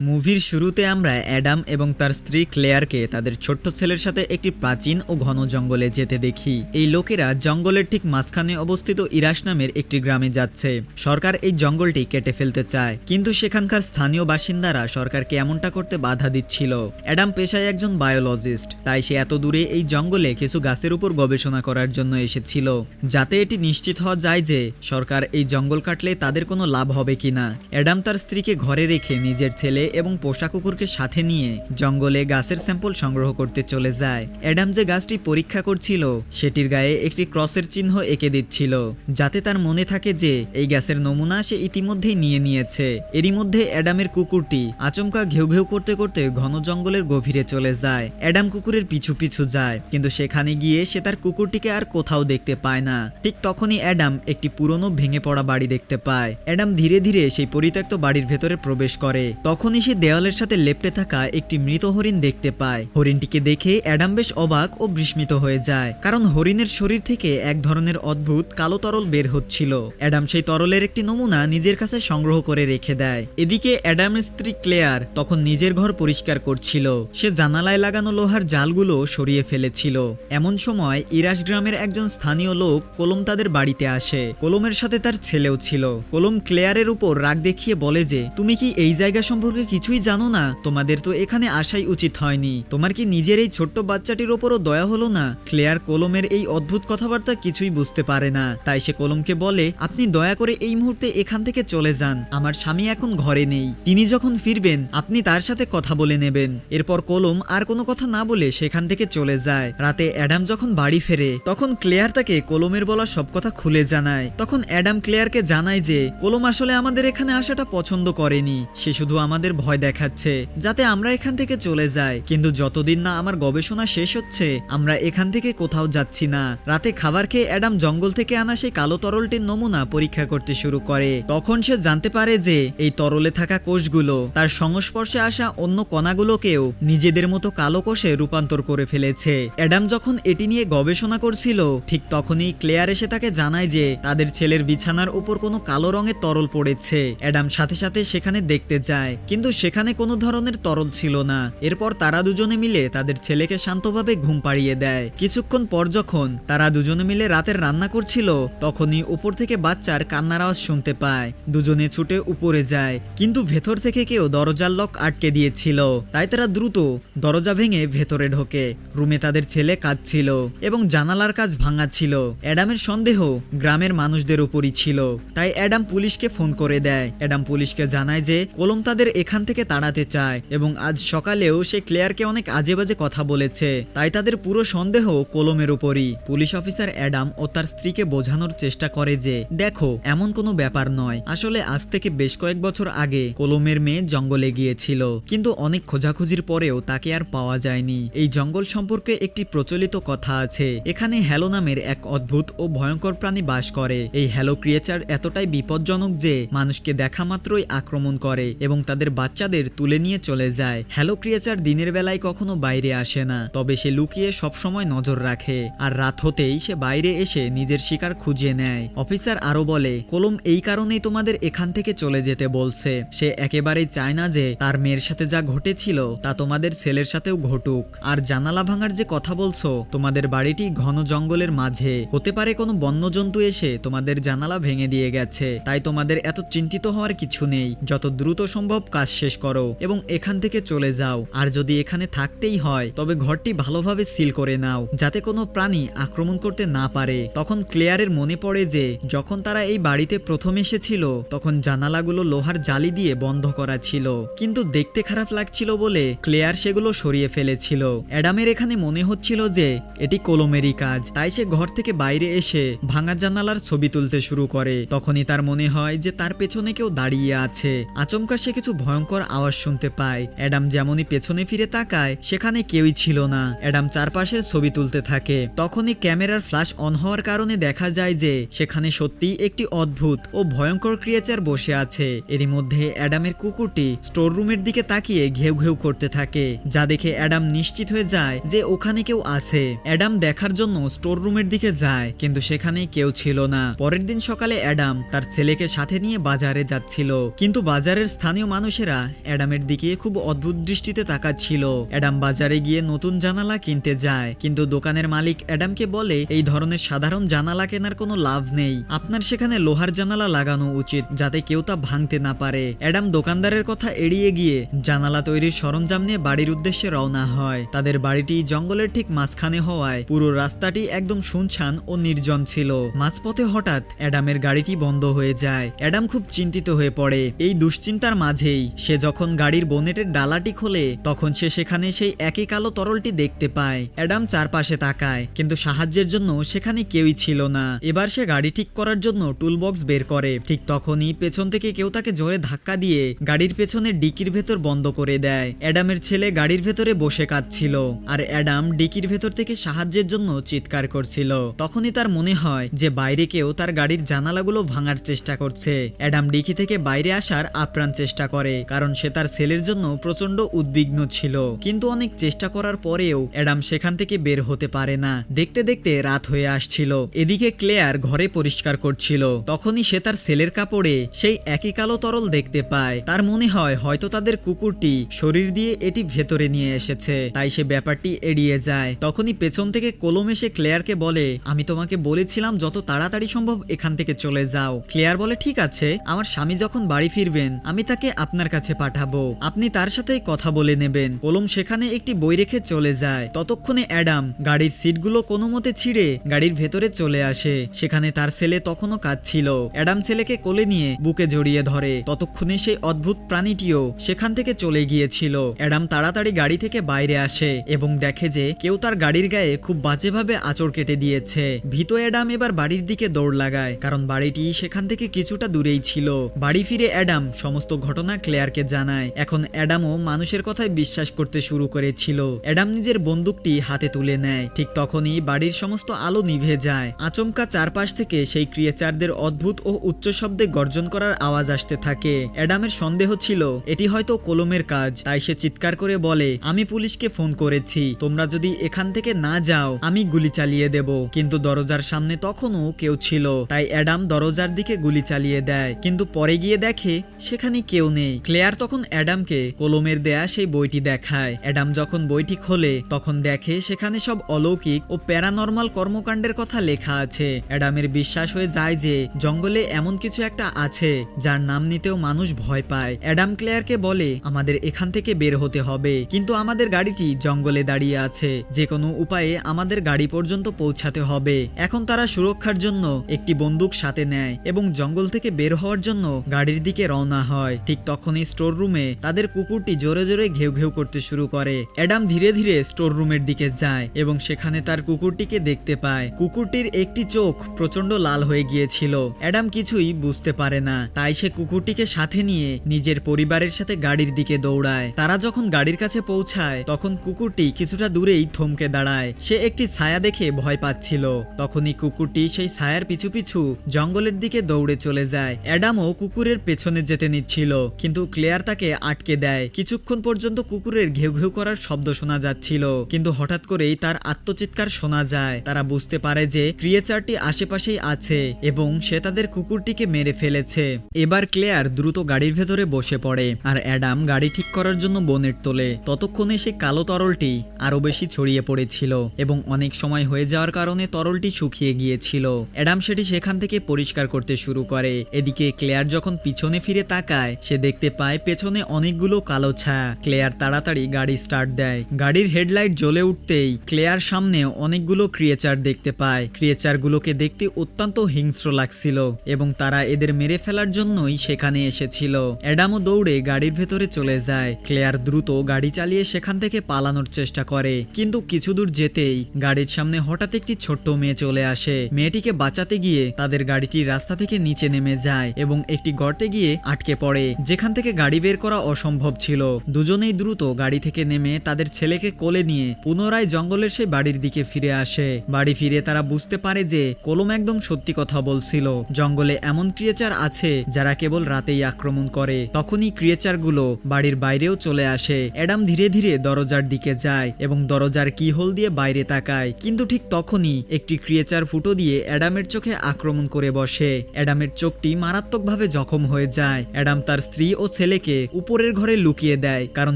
মুভির শুরুতে আমরা অ্যাডাম এবং তার স্ত্রী ক্লেয়ারকে তাদের ছোট্ট ছেলের সাথে একটি প্রাচীন ও ঘন জঙ্গলে যেতে দেখি। এই লোকেরা জঙ্গলের ঠিক মাঝখানে অবস্থিত ইরাশ নামের একটি গ্রামে যাচ্ছে। সরকার এই জঙ্গলটি কেটে ফেলতে চায়, কিন্তু সেখানকার স্থানীয় বাসিন্দারা সরকারকে এমনটা করতে বাধা দিচ্ছিল। অ্যাডাম পেশায় একজন বায়োলজিস্ট, তাই সে এত দূরে এই জঙ্গলে কিছু গাছের উপর গবেষণা করার জন্য এসেছিল, যাতে এটি নিশ্চিত হওয়া যায় যে সরকার এই জঙ্গল কাটলে তাদের কোনো লাভ হবে কিনা। অ্যাডাম তার স্ত্রীকে ঘরে রেখে নিজের ছেলে এবং পোষা কুকুরকে সাথে নিয়ে জঙ্গলে গাছের স্যাম্পল সংগ্রহ করতে চলে যায়। অ্যাডাম যে গাছটি পরীক্ষা করছিল সেটির গায়ে একটি ক্রসের চিহ্ন এঁকে দিচ্ছিল, যাতে তার মনে থাকে যে এই গাছের নমুনা সে ইতিমধ্যেই নিয়েছে। এরই মধ্যে অ্যাডামের কুকুরটি আচমকা ঘেউ ঘেউ করতে করতে ঘন জঙ্গলের গভীরে চলে যায়। অ্যাডাম কুকুরের পিছু পিছু যায়, কিন্তু সেখানে গিয়ে সে তার কুকুরটিকে আর কোথাও দেখতে পায় না। ঠিক তখনই অ্যাডাম একটি পুরনো ভেঙে পড়া বাড়ি দেখতে পায়। অ্যাডাম ধীরে ধীরে সেই পরিত্যক্ত বাড়ির ভেতরে প্রবেশ করে। তখনই সে দেওয়ালের সাথে লেপ্টে থাকা একটি মৃত হরিণ দেখতে পায়। হরিণটিকে দেখে অ্যাডাম বেশ অবাক ও বিস্মিত হয়ে যায়, কারণ হরিণের শরীর থেকে এক ধরনের অদ্ভুত কালো তরল বের হচ্ছিল। অ্যাডাম সেই তরলের একটি নমুনা নিজের কাছে সংগ্রহ করে রেখে দেয়। এদিকে অ্যাডামের স্ত্রী ক্লেয়ার তখন নিজের ঘর পরিষ্কার করছিল। সে জানালায় লাগানো লোহার জালগুলো সরিয়ে ফেলেছিল। এমন সময় ইরাশ গ্রামের একজন স্থানীয় লোক কলম তাদের বাড়িতে আসে। কলমের সাথে তার ছেলেও ছিল। কলম ক্লেয়ারের উপর রাগ দেখিয়ে বলে যে, তুমি কি এই জায়গা সম্পর্কে কিছুই জানো না? তোমাদের তো এখানে আসাই উচিত হয়নি। তোমার কি নিজের এই ছোট্ট বাচ্চাটির ওপরও দয়া হলো না? ক্লেয়ার কলমের এই অদ্ভুত কথাবার্তা কিছুই বুঝতে পারে না, তাই সে কলমকে বলে, আপনি দয়া করে এই মুহূর্তে এখান থেকে চলে যান। আমার স্বামী এখন ঘরে নেই, তিনি যখন ফিরবেন আপনি তার সাথে কথা বলে নেবেন। এরপর কলম আর কোনো কথা না বলে সেখান থেকে চলে যায়। রাতে অ্যাডাম যখন বাড়ি ফেরে তখন ক্লেয়ার তাকে কলমের বলা সব কথা খুলে জানায়। তখন অ্যাডাম ক্লেয়ারকে জানায় যে কলম আসলে আমাদের এখানে আসাটা পছন্দ করেনি, সে শুধু আমাদের ভয় দেখাচ্ছে যাতে আমরা এখান থেকে চলে যাই। কিন্তু যতদিন না আমার গবেষণা শেষ হচ্ছে আমরা এখান থেকে কোথাও যাচ্ছি না। রাতে খাবার খেয়ে অ্যাডাম জঙ্গল থেকে আনা সেই কালো তরলটির নমুনা পরীক্ষা করতে শুরু করে। তখন সে জানতে পারে যে এই তরলে থাকা কোষগুলো তার সংস্পর্শে আসা অন্য কণাগুলোকেও নিজেদের মতো কালো কোষে রূপান্তর করে ফেলেছে। অ্যাডাম যখন এটি নিয়ে গবেষণা করছিল ঠিক তখনই ক্লেয়ার এসে তাকে জানায় যে তাদের ছেলের বিছানার উপর কোনো কালো রঙের তরল পড়েছে। অ্যাডাম সাথে সাথে সেখানে দেখতে যায়, কিন্তু সেখানে কোনো ধরনের তরল ছিল না। এরপর তারা দুজনে মিলে তাদের ছেলেকে শান্তভাবে ঘুম পাড়িয়ে দেয়। কিছুক্ষণ পর যখন তারা দুজনে মিলে রাতের রান্না করছিল তখনই উপর থেকে বাচ্চার কান্নার আওয়াজ শুনতে পায়। দুজনে ছুটে উপরে যায়, কিন্তু ভেতর থেকে কেউ দরজার লক আটকে দিয়েছিল। তাই তারা দ্রুত দরজা ভেঙে ভেতরে ঢোকে। রুমে তাদের ছেলে কাঁদছিল এবং জানালার কাঁচ ভাঙা ছিল। অ্যাডামের সন্দেহ গ্রামের মানুষদের উপরই ছিল, তাই অ্যাডাম পুলিশকে ফোন করে দেয়। অ্যাডাম পুলিশকে জানায় যে কলম তাদের এখান থেকে তাড়াতে চায় এবং আজ সকালেও সে ক্লেয়ারকে অনেক আজে বাজে কথা বলেছে, তাই তাদের পুরো সন্দেহ কলমের উপরই। পুলিশ অফিসার অ্যাডাম ও তার স্ত্রীকে বোঝানোর চেষ্টা করে যে দেখো, এমন কোনো ব্যাপার নয়। আসলে আজ থেকে বেশ কয়েক বছর আগে কলমের মেয়ে জঙ্গলে গিয়েছিল, কিন্তু অনেক খোঁজাখুঁজির পরেও তাকে আর পাওয়া যায়নি। এই জঙ্গল সম্পর্কে একটি প্রচলিত কথা আছে, এখানে হ্যালো নামের এক অদ্ভুত ও ভয়ঙ্কর প্রাণী বাস করে। এই হ্যালো ক্রিয়েচার এতটাই বিপজ্জনক যে মানুষকে দেখা মাত্রই আক্রমণ করে এবং তাদের বাচ্চাদের তুলে নিয়ে চলে যায়। হ্যালো ক্রিয়েচার দিনের বেলায় কখনো বাইরে আসে না, তবে সে লুকিয়ে সবসময় নজর রাখে, আর রাত হতেই সে বাইরে এসে নিজের শিকার খুঁজে নেয়। অফিসার আরো বলে, কলম এই কারণেই তোমাদের এখান থেকে চলে যেতে বলছে। সে একেবারেই চায় না যে তার মেয়ের সাথে যা ঘটেছিল তা তোমাদের ছেলের সাথেও ঘটুক। আর জানালা ভাঙার যে কথা বলছো, তোমাদের বাড়িটি ঘন জঙ্গলের মাঝে, হতে পারে কোনো বন্যজন্তু এসে তোমাদের জানালা ভেঙে দিয়ে গেছে। তাই তোমাদের এত চিন্তিত হওয়ার কিছু নেই, যত দ্রুত সম্ভব কাজ শেষ করো এবং এখান থেকে চলে যাও। আর যদি এখানে থাকতেই হয় তবে ঘরটি ভালোভাবে সিল করে নাও, যাতে কোনো প্রাণী আক্রমণ করতে না পারে। তখন ক্লেয়ারের মনে পড়ে যে যখন তারা এই বাড়িতে প্রথম এসেছিল তখন জানালাগুলো লোহার জালি দিয়ে বন্ধ করা ছিল, কিন্তু দেখতে খারাপ লাগছিল বলে ক্লেয়ার সেগুলো সরিয়ে ফেলেছিল। অ্যাডামের এখানে মনে হচ্ছিল যে এটি কলমেরই কাজ, তাই সে ঘর থেকে বাইরে এসে ভাঙা জানালার ছবি তুলতে শুরু করে। তখনই তার মনে হয় যে তার পেছনে কেউ দাঁড়িয়ে আছে। আচমকা সে কিছু ভয়ঙ্কর আওয়াজ শুনতে পায়। অ্যাডাম যেমনই পেছনে ফিরে তাকায় সেখানে কেউই ছিল না। অ্যাডাম চারপাশের ছবি তুলতে থাকে। তখনই ক্যামেরার ফ্ল্যাশ অন হওয়ার কারণে দেখা যায় যে সেখানে সত্যিই একটি অদ্ভুত ও ভয়ঙ্কর ক্রিয়েচার বসে আছে। এরই মধ্যে অ্যাডামের কুকুরটি স্টোর রুমের দিকে তাকিয়ে ঘেউ ঘেউ করতে থাকে, যা দেখে অ্যাডাম নিশ্চিত হয়ে যায় যে ওখানে কেউ আছে। অ্যাডাম দেখার জন্য স্টোর রুমের দিকে যায়, কিন্তু সেখানে কেউ ছিল না। পরের দিন সকালে অ্যাডাম তার ছেলেকে সাথে নিয়ে বাজারে যাচ্ছিল, কিন্তু বাজারের স্থানীয় মানুষেরা লোকেরা অ্যাডামের দিকে খুব অদ্ভুত দৃষ্টিতে তাকাচ্ছিল। অ্যাডাম বাজারে গিয়ে নতুন জানালা কিনতে যায়, কিন্তু দোকানের মালিক অ্যাডামকে বলে এই ধরনের সাধারণ জানালা কেনার কোনো লাভ নেই, আপনার সেখানে লোহার জানালা লাগানো উচিত যাতে কেউ তা ভাঙতে না পারে। অ্যাডাম দোকানদারের কথা এড়িয়ে গিয়ে জানালা তৈরির সরঞ্জাম নিয়ে বাড়ির উদ্দেশ্যে রওনা হয়। তাদের বাড়িটি জঙ্গলের ঠিক মাঝখানে হওয়ায় পুরো রাস্তাটি একদম শুনশান ও নির্জন ছিল। মাঝপথে হঠাৎ অ্যাডামের গাড়িটি বন্ধ হয়ে যায়। অ্যাডাম খুব চিন্তিত হয়ে পড়ে। এই দুশ্চিন্তার মাঝেই সে যখন গাড়ির বোনেটের ডালাটি খোলে তখন সে সেখানে সেই একই কালো তরলটি দেখতে পায়। অ্যাডাম চারপাশে তাকায়, কিন্তু সাহায্যের জন্য সেখানে কেউই ছিল না। এবার সে গাড়ি ঠিক করার জন্য টুলবক্স বের করে। ঠিক তখনই পেছন থেকে কেউ তাকে জোরে ধাক্কা দিয়ে গাড়ির পেছনের ডিকির ভেতর বন্ধ করে দেয়। অ্যাডামের ছেলে গাড়ির ভেতরে বসে কাঁদছিল, আর অ্যাডাম ডিকির ভেতর থেকে সাহায্যের জন্য চিৎকার করছিল। তখনই তার মনে হয় যে বাইরে কেউ তার গাড়ির জানালাগুলো ভাঙার চেষ্টা করছে। অ্যাডাম ডিকি থেকে বাইরে আসার আপ্রাণ চেষ্টা করে, কারণ সে তার ছেলের জন্য প্রচন্ড উদ্বিগ্ন ছিল। কিন্তু অনেক চেষ্টা করার পরেও অ্যাডাম সেখান থেকে বের হতে পারে না। দেখতে দেখতে রাত হয়ে আসছিল। এদিকে ক্লেয়ার ঘরে পরিষ্কার করছিল। তখনই সে তার ছেলের কাপড়ে সেই একই কালো তরল দেখতে পায়। তার মনে হয় হয়তো তাদের কুকুরটি শরীর দিয়ে এটি ভেতরে নিয়ে এসেছে, তাই সে ব্যাপারটি এড়িয়ে যায়। তখনই পেছন থেকে কলম এসে ক্লেয়ারকে বলে, আমি তোমাকে বলেছিলাম যত তাড়াতাড়ি সম্ভব এখান থেকে চলে যাও। ক্লেয়ার বলে, ঠিক আছে, আমার স্বামী যখন বাড়ি ফিরবেন আমি তাকে আপনার কাছে পাঠাবো, আপনি তার সাথেই কথা বলে নেবেন। কলম সেখানে একটি বই রেখে চলে যায়। ততক্ষণে অ্যাডাম গাড়ির সিটগুলো কোনো মতে ছিঁড়ে গাড়ির ভেতরে চলে আসে। সেখানে তার ছেলে তখনও কাঁদছিল। অ্যাডাম ছেলেকে কোলে নিয়ে বুকে জড়িয়ে ধরে। ততক্ষণে সেই অদ্ভুত প্রাণীটিও সেখান থেকে চলে গিয়েছিল। অ্যাডাম তাড়াতাড়ি গাড়ি থেকে বাইরে আসে এবং দেখে যে কেউ তার গাড়ির গায়ে খুব বাজেভাবে আঁচড় কেটে দিয়েছে। ভীত অ্যাডাম এবার বাড়ির দিকে দৌড় লাগায়, কারণ বাড়িটি সেখান থেকে কিছুটা দূরেই ছিল। বাড়ি ফিরে অ্যাডাম সমস্ত ঘটনা ক্লেয়ারকে জানায়। এখন অ্যাডামও মানুষের কথায় বিশ্বাস করতে শুরু করেছিল। অ্যাডাম নিজের বন্দুকটি হাতে তুলে নেয়। ঠিক তখনই বাড়ির সমস্ত আলো নিভে যায়। আচমকা চারপাশ থেকে সেই ক্রিয়েচারদের অদ্ভুত ও উচ্চ শব্দে গর্জন করার আওয়াজ আসতে থাকে। অ্যাডামের সন্দেহ ছিল এটি হয়তো কলমের কাজ, তাই সে চিৎকার করে বলে, আমি পুলিশকে ফোন করেছি, তোমরা যদি এখান থেকে না যাও আমি গুলি চালিয়ে দেব। কিন্তু দরজার সামনে তখনও কেউ ছিল, তাই অ্যাডাম দরজার দিকে গুলি চালিয়ে দেয়। কিন্তু পরে গিয়ে দেখে সেখানে কেউ নেই। ক্লেয়ার তখন অ্যাডামকে কলমের দেয়া সেই বইটি দেখায়। অ্যাডাম যখন বইটি খোলে তখন দেখে সেখানে সব অলৌকিক ও প্যারানর্মাল কর্মকাণ্ডের কথা লেখা আছে। অ্যাডামের বিশ্বাস হয়ে যায় যে জঙ্গলে এমন কিছু একটা আছে যার নাম নিতেও মানুষ ভয় পায়। অ্যাডাম ক্লেয়ারকে বলে, আমাদের এখান থেকে বের হতে হবে, কিন্তু আমাদের গাড়িটি জঙ্গলে দাঁড়িয়ে আছে, যে কোনো উপায়ে আমাদের গাড়ি পর্যন্ত পৌঁছাতে হবে। এখন তারা সুরক্ষার জন্য একটি বন্দুক সাথে নেয় এবং জঙ্গল থেকে বের হওয়ার জন্য গাড়ির দিকে রওনা হয়। ঠিক তখনই স্টোর রুমে তাদের কুকুরটি জোরে জোরে ঘেউ ঘেউ করতে শুরু করে। অ্যাডাম ধীরে ধীরে স্টোর রুমের দিকে যায় এবং সেখানে তার কুকুরটিকে দেখতে পায়। কুকুরটির একটি চোখ প্রচন্ড লাল হয়ে গিয়েছিল। অ্যাডাম কিছুই বুঝতে পারে না, তাই সে কুকুরটিকে সাথে নিয়ে নিজের পরিবারের সাথে গাড়ির দিকে দৌড়ায়। তারা যখন গাড়ির কাছে পৌঁছায় তখন কুকুরটি কিছুটা দূরেই থমকে দাঁড়ায়। সে একটি ছায়া দেখে ভয় পাচ্ছিল। তখনই কুকুরটি সেই ছায়ার পিছু পিছু জঙ্গলের দিকে দৌড়ে চলে যায়। অ্যাডামও কুকুরের পেছনে যেতে নিচ্ছিল, কিন্তু ক্লেয়ার তাকে আটকে দেয়। কিছুক্ষণ পর্যন্ত কুকুরের ঘেউ ঘেউ করার শব্দ শোনা যাচ্ছিল, কিন্তু হঠাৎ করেই তার আত্মচিৎকার শোনা যায়। তারা বুঝতে পারে যে ক্রিয়েচারটি আশেপাশেই আছে এবং সে তাদের কুকুরটিকে মেরে ফেলেছে। এবার ক্লেয়ার দ্রুত গাড়ির ভেতরে বসে পড়ে আর অ্যাডাম গাড়ি ঠিক করার জন্য বোনেট তোলে। ততক্ষণে সে কালো তরলটি আরো বেশি ছড়িয়ে পড়েছিল এবং অনেক সময় হয়ে যাওয়ার কারণে তরলটি শুকিয়ে গিয়েছিল। অ্যাডাম সেটি সেখান থেকে পরিষ্কার করতে শুরু করে। এদিকে ক্লেয়ার যখন পিছনে ফিরে তাকায় সে দেখতে পায় পেছনে অনেকগুলো কালো ছায়া। ক্লেয়ার তাড়াতাড়ি গাড়ি স্টার্ট দেয়। গাড়ির হেডলাইট জ্বলে উঠতেই ক্লেয়ার সামনে অনেকগুলো ক্রিয়েচার দেখতে পায়। ক্রিয়েচারগুলোকে দেখতে অত্যন্ত হিংস্র লাগছিল এবং তারা এদের মেরে ফেলার জন্যই সেখানে এসেছিল। অ্যাডামও দৌড়ে গাড়ির ভেতরে চলে যায়। ক্লেয়ার দ্রুত গাড়ি চালিয়ে সেখান থেকে পালানোর চেষ্টা করে, কিন্তু কিছু দূর যেতেই গাড়ির সামনে হঠাৎ একটি ছোট্ট মেয়ে চলে আসে। মেয়েটিকে বাঁচাতে গিয়ে তাদের গাড়িটি রাস্তা থেকে নিচে নেমে যায় এবং একটি গর্তে গিয়ে আটকে পড়ে, যেখান থেকে গাড়ি বের করা অসম্ভব ছিল। দুজনেই দ্রুত গাড়ি থেকে নেমে তাদের ছেলেকে কোলে নিয়ে পুনরায় জঙ্গলের সেই বাড়ির দিকে ফিরে আসে। বাড়ি ফিরে তারা বুঝতে পারে যে কলম একদম সত্যি কথা বলছিল। জঙ্গলে এমন ক্রিয়েচার আছে যারা কেবল রাতেই আক্রমণ করে। তখনই ক্রিয়েচারগুলো বাড়ির বাইরেও চলে আসে। অ্যাডাম ধীরে ধীরে দরজার দিকে যায় এবং দরজার কিহোল দিয়ে বাইরে তাকায়, কিন্তু ঠিক তখনই একটি ক্রিয়েচার ফুটো দিয়ে অ্যাডামের চোখে আক্রমণ করে বসে। অ্যাডামের চোখটি মারাত্মকভাবে জখম হয়ে যায়। অ্যাডাম তার স্ত্রী ও ছেলেকে উপরের ঘরে লুকিয়ে দেয়, কারণ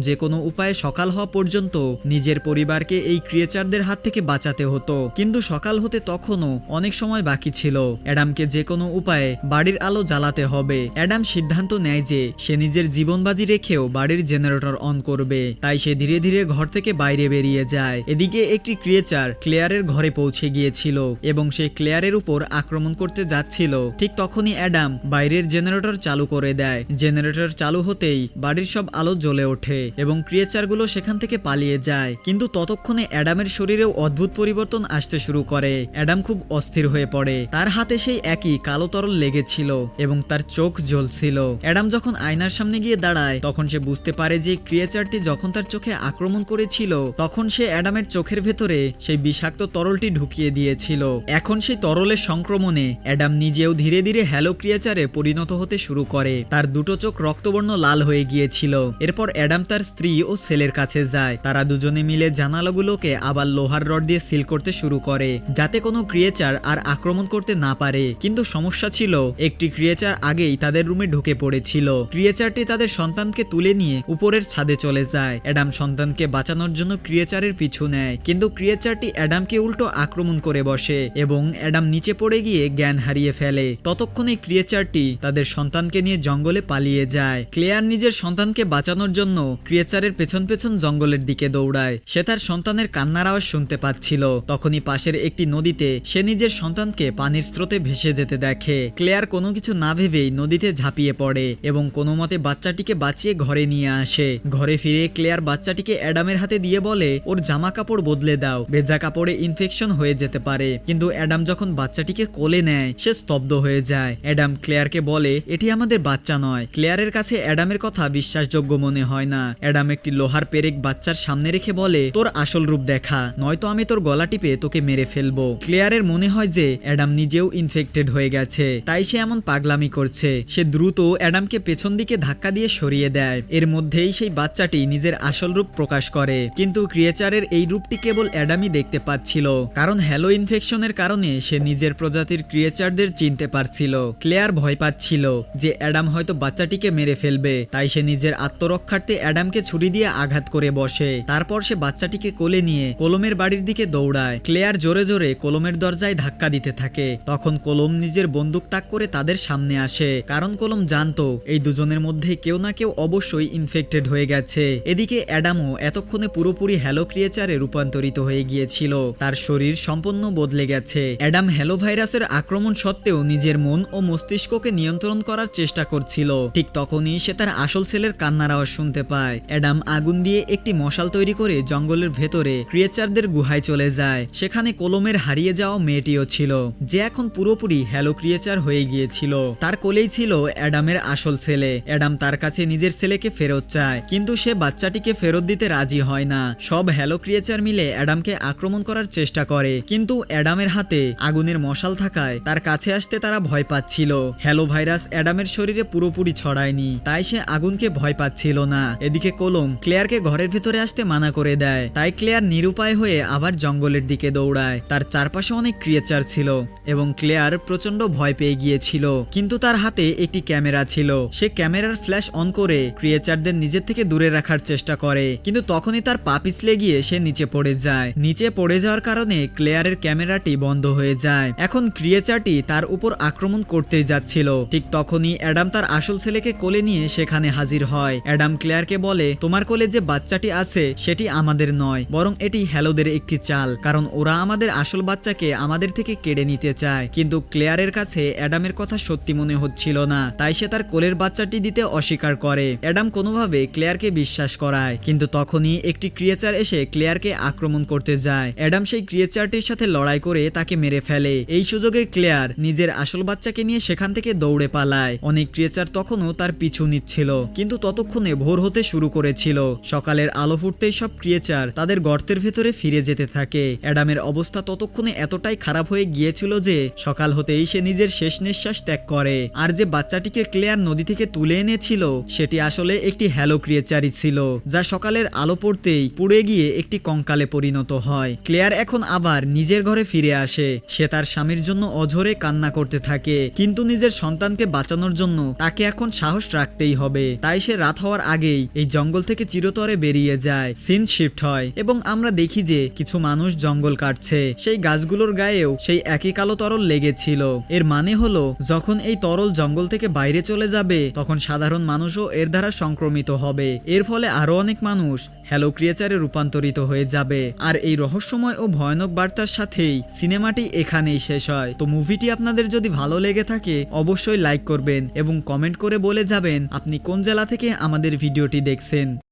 যে কোনো উপায়ে সকাল হওয়া পর্যন্ত নিজের পরিবারকে এই ক্রিয়েচারদের হাত থেকে বাঁচাতে হতো। কিন্তু সকাল হতে তখনও অনেক সময় বাকি ছিল। অ্যাডামকে যে কোনো উপায়ে বাড়ির আলো জ্বালাতে হবে। অ্যাডাম সিদ্ধান্ত নেয় যে সে নিজের জীবন বাজি রেখেও বাড়ির জেনারেটর অন করবে। তাই সে ধীরে ধীরে ঘর থেকে বাইরে বেরিয়ে যায়। এদিকে একটি ক্রিয়েচার ক্লেয়ারের ঘরে পৌঁছে গিয়েছিল এবং সে ক্লেয়ারের উপর আক্রমণ করতে যাচ্ছিল। ঠিক তখনই অ্যাডাম বাইরের জেনারেটর চালু করে দেয়। জেনারেটর চালু হতেই বাড়ির সব আলো জ্বলে ওঠে এবং ক্রিয়েচারগুলো সেখান থেকে পালিয়ে যায়। কিন্তু ততক্ষণে অ্যাডামের শরীরেও অদ্ভুত পরিবর্তন আসতে শুরু করে। অ্যাডাম খুব অস্থির হয়ে পড়ে। তার হাতে সেই একই কালো তরল লেগেছিল এবং তার চোখ জ্বলছিল। অ্যাডাম যখন আয়নার সামনে গিয়ে দাঁড়ায় তখন সে বুঝতে পারে যে ক্রিয়েচারটি যখন তার চোখে আক্রমণ করেছিল তখন সে অ্যাডামের চোখের ভেতরে সেই বিষাক্ত তরলটি ঢুকিয়ে দিয়েছিল। এখন সেই তরলের সংক্রমণে অ্যাডাম নিজেও ধীরে ধীরে হ্যালো ক্রিয়েচারে পরিণত হতে শুরু করে। তার দুটো চোখ রক্তবর্ণ লাল হয়ে গিয়েছিল। এরপর অ্যাডাম তার স্ত্রী ও ছেলের কাছে যায়। তারা দুজনে মিলে জানালাগুলোকে আবার লোহার রড দিয়ে সিল করতে শুরু করে যাতে কোনো ক্রিয়েচার আর আক্রমণ করতে না পারে। কিন্তু সমস্যা ছিল একটি ক্রিয়েচার আগেই তাদের রুমে ঢুকে পড়েছিল। ক্রিয়েচারটি তাদের সন্তানকে তুলে নিয়ে উপরের ছাদে চলে যায়। অ্যাডাম সন্তানকে বাঁচানোর জন্য ক্রিয়েচারের পিছু নেয়, কিন্তু ক্রিয়েচারটি অ্যাডামকে উল্টো আক্রমণ করে বসে এবং অ্যাডাম নিচে পড়ে গিয়ে জ্ঞান হারিয়ে ফেলে। ততক্ষণে ক্রিয়েচারটি তাদের সন্তানকে নিয়ে জঙ্গলে পালিয়ে যায়। ক্লেয়ার নিজের সন্তানকে বাঁচানোর জন্য ক্রিয়েচারের পেছন পেছন জঙ্গলের দিকে দৌড়ায়। সে তার সন্তানের কান্নার আওয়াজ শুনতে পাচ্ছিল। তখনই পাশের একটি নদীতে সে নিজের সন্তানকে পানির স্রোতে ভেসে যেতে দেখে। ক্লেয়ার কোনো কিছু না ভেবেই নদীতে ঝাঁপিয়ে পড়ে এবং কোনো মতে বাচ্চাটিকে বাঁচিয়ে ঘরে নিয়ে আসে। ঘরে ফিরে ক্লেয়ার বাচ্চাটিকে অ্যাডামের হাতে দিয়ে বলে, ওর জামা কাপড় বদলে দাও, ভেজা কাপড়ে ইনফেকশন হয়ে যেতে পারে। কিন্তু অ্যাডাম যখন বাচ্চাটিকে কোলে নেয় সে স্তব্ধ হয়ে যায়। অ্যাডাম ক্লেয়ারকে বলে, এটি আমাদের বাচ্চা নয়। ক্লেয়ারের কাছে অ্যাডামের কথা বিশ্বাসযোগ্য মনে হয় না। অ্যাডাম একটি লোহার পেরেক বাচ্চার সামনে রেখে বলে, তোর আসল রূপ দেখা, নয়তো আমি তোর গলা টিপে তোকে মেরে ফেলবো। ক্লেয়ারের মনে হয় যে অ্যাডাম নিজেও ইনফেক্টেড হয়ে গেছে, তাই সে এমন পাগলামি করছে। সে দ্রুত অ্যাডামকে পেছন দিকে ধাক্কা দিয়ে সরিয়ে দেয়। এর মধ্যেই সেই বাচ্চাটি নিজের আসল রূপ প্রকাশ করে। কিন্তু ক্রিয়েচারের এই রূপটি কেবল অ্যাডামই দেখতে পাচ্ছিল, কারণ হ্যালো ইনফেকশনের কারণে সে নিজের প্রজাতির ক্রিয়েচারদের চিনতে পারছিল। ক্লেয়ার ভয় পাচ্ছিল যে অ্যাডাম হয়তো বাচ্চাটিকে মেরে ফেলবে, তাই সে নিজের আত্মরক্ষার্থে অ্যাডামকে ছুরি দিয়ে আঘাত করে বসে। তারপর সে বাচ্চাটিকে কোলে নিয়ে কলমের বাড়ির দিকে দৌড়ায়। ক্লেয়ার জোরে জোরে কলমের দরজায় ধাক্কা দিতে থাকে। তখন কলম নিজের বন্দুক তাক করে তাদের সামনে আসে, কারণ কলম জানতো এই দুজনের মধ্যে কেউ না কেউ অবশ্যই ইনফেক্টেড হয়ে গেছে। এদিকে অ্যাডামও এতক্ষণে পুরোপুরি হ্যালো ক্রিয়েচারে রূপান্তরিত হয়ে গিয়েছিল। তার শরীর সম্পূর্ণ বদলে গেছে। অ্যাডাম হ্যালো ভাইরাসের আক্রমণ সত্ত্বেও নিজের মন ও মস্তিষ্ককে নিয়ন্ত্রণ করার চেষ্টা করছিল। ঠিক তখনই সে তার আসল ছেলের কান্নার আওয়াজ শুনতে পায়। অ্যাডাম আগুন দিয়ে একটি মশাল তৈরি করে জঙ্গলের ভেতরে ক্রিয়েচারদের গুহায় চলে যায়। সেখানে কলমের হারিয়ে যাওয়া মেয়েটিও ছিল, যে এখন পুরোপুরি হ্যালো ক্রিয়েচার হয়ে গিয়েছিল। তার কোলেই ছিল অ্যাডামের আসল ছেলে। অ্যাডাম তার কাছে নিজের ছেলেকে ফেরত চায়, কিন্তু সে বাচ্চাটিকে ফেরত দিতে রাজি হয় না। সব হ্যালো ক্রিয়েচার মিলে অ্যাডামকে আক্রমণ করার চেষ্টা করে, কিন্তু অ্যাডামের হাতে আগুনের মশাল থাকায় তার কাছে আসতে তারা ভয় পাচ্ছিল। হ্যালো ভাইরাস অ্যাডামের শরীরে পুরোপুরি ছড়ায়নি, তাই সে আগুনকে ভয় পাচ্ছিল না। এদিকে কলম ক্লেয়ারকে ঘরের ভেতরে আসতে মানা করে দেয়, তাই ক্লেয়ার নিরুপায় হয়ে আবার জঙ্গলের দিকে দৌড়ায়। তার চারপাশে অনেক ক্রিয়েচার ছিল এবং ক্লেয়ার প্রচন্ড ভয় পেয়ে গিয়েছিল, কিন্তু তার হাতে একটি ক্যামেরা ছিল। সে ক্যামেরার ফ্ল্যাশ অন করে ক্রিয়েচারদের নিজের থেকে দূরে রাখার চেষ্টা করে, কিন্তু তখনই তার পা পিছলে গিয়ে সে নিচে পড়ে যায়। নিচে পড়ে যাওয়ার কারণে ক্লেয়ারের ক্যামেরাটি বন্ধ হয়ে যায়। এখন ক্রিয়েচারটি তার উপর আক্রমণ করতেই যাচ্ছিল। ঠিক তখনই অ্যাডাম তার আসল ছেলেকে কোলে নিয়ে সেখানে হাজির হয়। অ্যাডাম ক্লেয়ারকে বলে, তোমার কোলে যে বাচ্চাটি আছে সেটি আমাদের নয়, বরং এটি হ্যালোদের একটি চাল, কারণ ওরা আমাদের আসল বাচ্চাকে আমাদের থেকে কেড়ে নিতে চায়। কিন্তু ক্লেয়ারের কাছে অ্যাডামের কথা সত্যি মনে হচ্ছিল না, তাই সে তার কোলের বাচ্চাটি দিতে অস্বীকার করে। অ্যাডাম কোনোভাবে ক্লেয়ারকে বিশ্বাস করায়, কিন্তু তখনই একটি ক্রিয়েচার এসে ক্লেয়ারকে আক্রমণ করতে যায়। অ্যাডাম সেই ক্রিয়েচারটির সাথে লড়াই করে তাকে মেরে ফেলে। এই সুযোগে ক্লেয়ার নিজের আসল বাচ্চাকে নিয়ে সেখান থেকে দৌড়ে পালায়। অনেক ক্রিয়েচার তখনও তার পিছু নিচ্ছিল, কিন্তু ততক্ষণে ভোর হতে শুরু করেছিল। সকালের আলো ফুটতেই সব ক্রিয়েচার তাদের গর্তের ভেতরে ফিরে যেতে থাকে। অ্যাডামের অবস্থা ততক্ষণে এতটাই খারাপ হয়ে গিয়েছিল যে সকাল হতেই সে নিজের শেষ নিঃশ্বাস ত্যাগ করে। আর যে বাচ্চাটিকে ক্লেয়ার নদী থেকে তুলে এনেছিল সেটি আসলে একটি হ্যালো ক্রিয়েচারই ছিল, যা সকালের আলো পড়তেই পুড়ে গিয়ে একটি কঙ্কালে পরিণত হয়। ক্লেয়ার এখন আবার নিজের ঘরে ফিরে আসে। সে তার স্বামীর জন্য অঝরে কান্না করতে থাকে, কিন্তু নিজের সন্তানকে বাঁচানোর জন্য তাকে এখন সাহস রাখতে থাকতেই হবে। তাই সে রাত হওয়ার আগেই এই জঙ্গল থেকে চিরতরে বেরিয়ে যায়। সিন শিফট হয় এবং আমরা দেখি যে কিছু মানুষ জঙ্গল কাটছে। সেই গাছগুলোর গায়েও সেই একই কালো তরল লেগেছিল। এর মানে হলো যখন এই তরল জঙ্গল থেকে বাইরে চলে যাবে তখন সাধারণ মানুষও এর দ্বারা সংক্রমিত হবে। এর ফলে আরো অনেক মানুষ হ্যালো ক্রিয়েচারে রূপান্তরিত হয়ে যাবে। আর এই রহস্যময় ও ভয়ানক বার্তার সাথেই সিনেমাটি এখানেই শেষ হয়। তো মুভিটি আপনাদের যদি ভালো লেগে থাকে অবশ্যই লাইক করবেন এবং কমেন্ট করে বলে যাবেন আপনি কোন জেলা থেকে আমাদের ভিডিওটি দেখছেন।